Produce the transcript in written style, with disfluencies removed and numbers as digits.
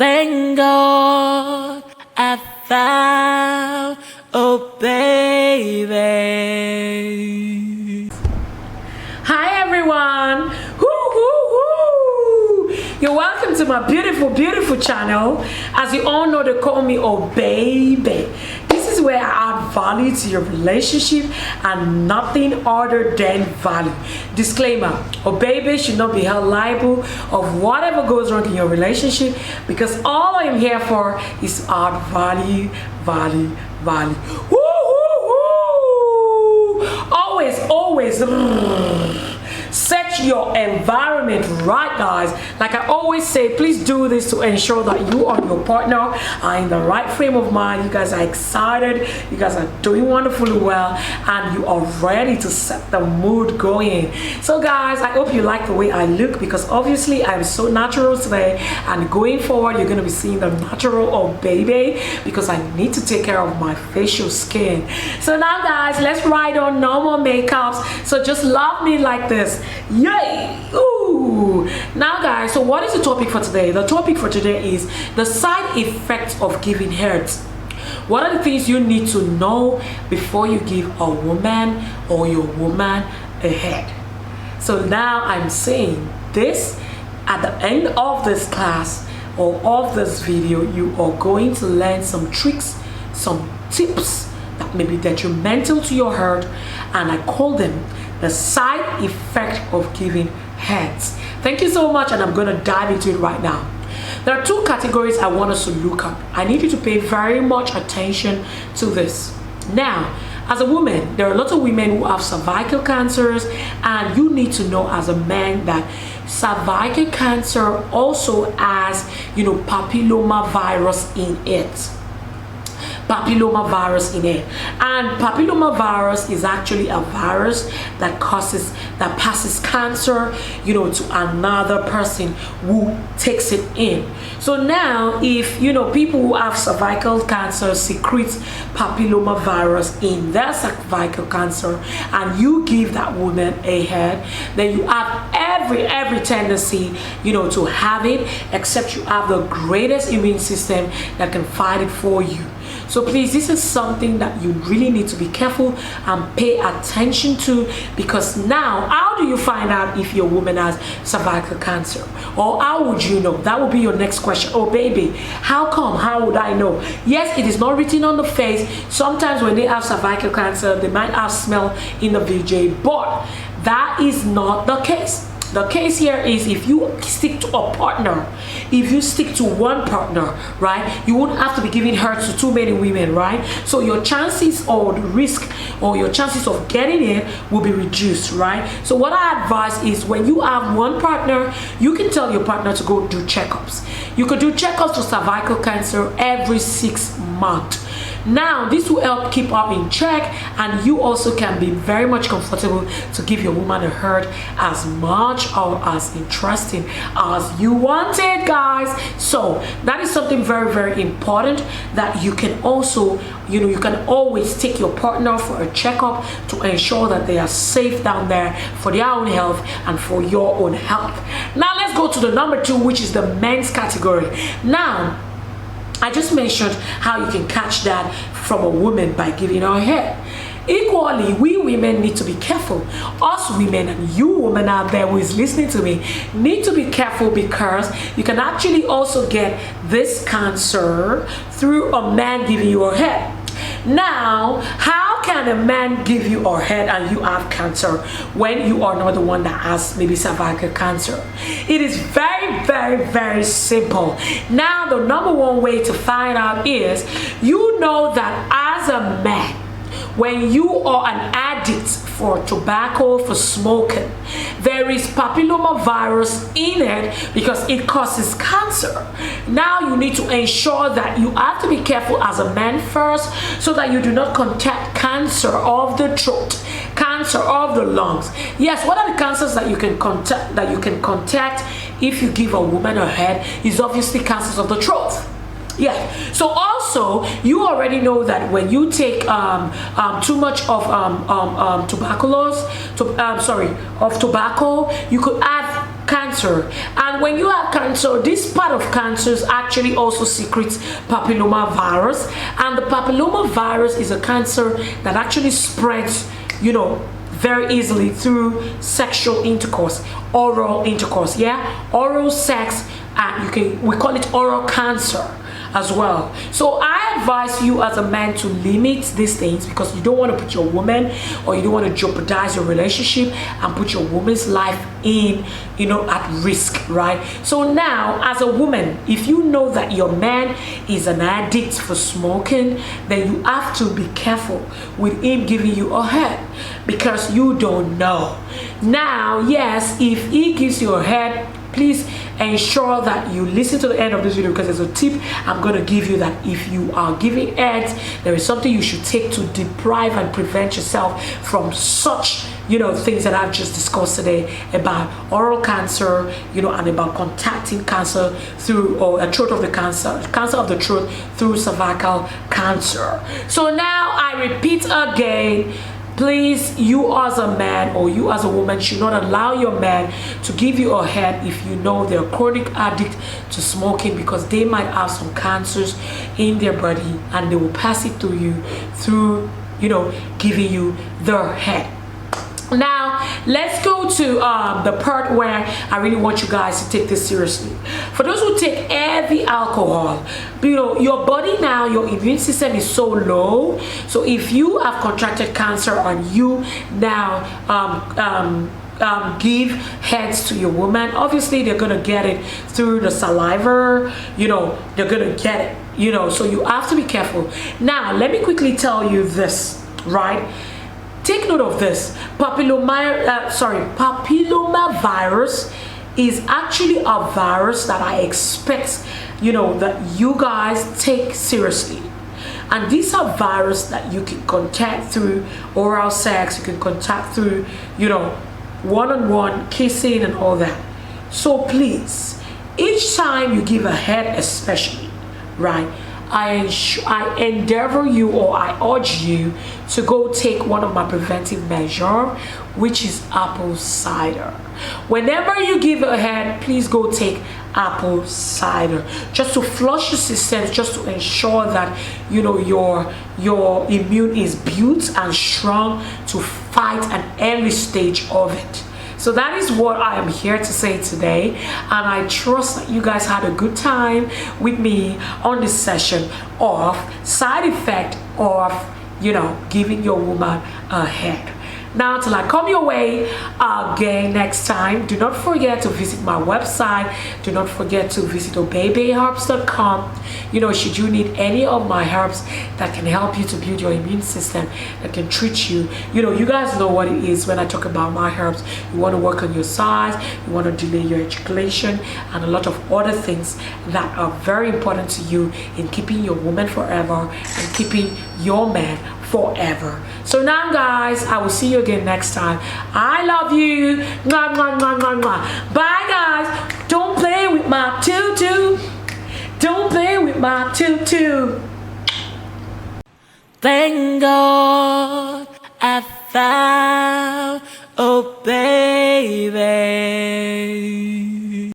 Thank God I found OBaeBae. Hi everyone. Woo, woo, woo. You're welcome to my beautiful channel. As you all know, they call me OBaeBae. This is where I add value to your relationship and nothing other than value. Disclaimer: OBaeBae should not be held liable of whatever goes wrong in your relationship, because all I'm here for is to add value. Woo, woo, woo. Always set your environment right, guys. Like I always say, please do this to ensure that you and your partner are in the right frame of mind. You guys are excited, you guys are doing wonderfully well, and you are ready to set the mood going. So guys, I hope you like the way I look, because obviously I'm so natural today, and going forward you're going to be seeing the natural OBaeBae, because I need to take care of my facial skin. So now guys, let's ride on normal makeups. So just love me like this. Yay! Ooh! Now guys, so what is the topic for today? The topic for today is the side effects of giving head. What are the things you need to know before you give a woman or your woman a head? So now I'm saying this: at the end of this class or of this video, you are going to learn some tricks, some tips that may be detrimental to your health, and I call them the side effect of giving heads. Thank you so much, and I'm going to dive into it right now. There are two categories I want us to look up. I need you to pay very much attention to this. Now, as a woman, there are a lot of women who have cervical cancers, and you need to know as a man that cervical cancer also has, papilloma virus in it. And papilloma virus is actually a virus that passes cancer to another person who takes it in. So now if people who have cervical cancer secrete papilloma virus in their cervical cancer, and you give that woman a head, then you have every tendency to have it, except you have the greatest immune system that can fight it for you. So please, this is something that you really need to be careful and pay attention to, because now, how do you find out if your woman has cervical cancer? Or how would you know? That would be your next question. OBaeBae, how come? How would I know? Yes, it is not written on the face. Sometimes when they have cervical cancer, they might have smell in the VJ, but that is not the case. The case here is, if you stick to a partner, if you stick to one partner, right, you won't have to be giving head to too many women, right? So your chances or the risk or your chances of getting it will be reduced, right? So what I advise is, when you have one partner, you can tell your partner to go do checkups. You could do checkups for cervical cancer every 6 months. Now this will help keep her in check, and you also can be very much comfortable to give your woman a head as much or as interesting as you want it, guys. So that is something very important, that you can also you can always take your partner for a checkup to ensure that they are safe down there for their own health and for your own health. Now let's go to the number 2, which is the men's category. Now I just mentioned how you can catch that from a woman by giving her a head. Equally, we women need to be careful. Us women, and you women out there who is listening to me, need to be careful, because you can actually also get this cancer through a man giving you a head. Now, how can a man give you a head and you have cancer when you are not the one that has maybe cervical cancer? It is very simple. Now, the number one way to find out is, that as a man, when you are an addict for tobacco, for smoking, there is papilloma virus in it, because it causes cancer. Now you need to ensure that you have to be careful as a man first, so that you do not contact cancer of the throat, cancer of the lungs. Yes, what are the cancers that you can contact if you give a woman a head? Is obviously cancers of the throat. Yeah. So also, you already know that when you take too much of tobacco, you could have cancer. And when you have cancer, this part of cancer actually also secretes papilloma virus. And the papilloma virus is a cancer that actually spreads, you know, very easily through sexual intercourse, oral intercourse. Yeah, oral sex, and we call it oral cancer as well. So I advise you as a man to limit these things, because you don't want to put your woman, or you don't want to jeopardize your relationship and put your woman's life in, you know, at risk, right? So now, as a woman, if you know that your man is an addict for smoking, then you have to be careful with him giving you a head, because you don't know. Now, yes, if he gives you a head, please ensure that you listen to the end of this video, because there's a tip I'm going to give you that if you are giving heads, there is something you should take to deprive and prevent yourself from such, you know, things that I've just discussed today about oral cancer, you know, and about contacting cancer through, or a throat of the cancer of the throat through cervical cancer. So now I repeat again, please, you as a man or you as a woman should not allow your man to give you a head if you know they're chronic addict to smoking, because they might have some cancers in their body and they will pass it through you through, you know, giving you their head. Now let's go to the part where I really want you guys to take this seriously. For those who take heavy alcohol, you know, your body now, your immune system is so low. So if you have contracted cancer and you now give heads to your woman, obviously they're gonna get it through the saliva, you know, they're gonna get it, you know, so you have to be careful. Now let me quickly tell you this, right? Take note of this. Papilloma virus is actually a virus that I expect, you know, that you guys take seriously. And these are viruses that you can contact through oral sex, you can contact through, you know, one-on-one kissing and all that. So please, each time you give a head, especially, right, I endeavor you, or I urge you to go take one of my preventive measures, which is apple cider. Whenever you give a head, please go take apple cider, just to flush the system, just to ensure that, you know, your immune is built and strong to fight an early stage of it. So that is what I am here to say today, and I trust that you guys had a good time with me on this session of side effect of, you know, giving your woman a head. Now, till I come your way again next time, do not forget to visit my website. Do not forget to visit OBaeBaeHerbs.com. You know, should you need any of my herbs that can help you to build your immune system, that can treat you, you know, you guys know what it is when I talk about my herbs. You want to work on your size, you want to delay your ejaculation, and a lot of other things that are very important to you in keeping your woman forever and keeping your man forever. So now, guys, I will see you again next time. I love you. Mwah, mwah, mwah, mwah, mwah. Bye, guys. Don't play with my tutu. Don't play with my tutu. Thank God I found, oh baby.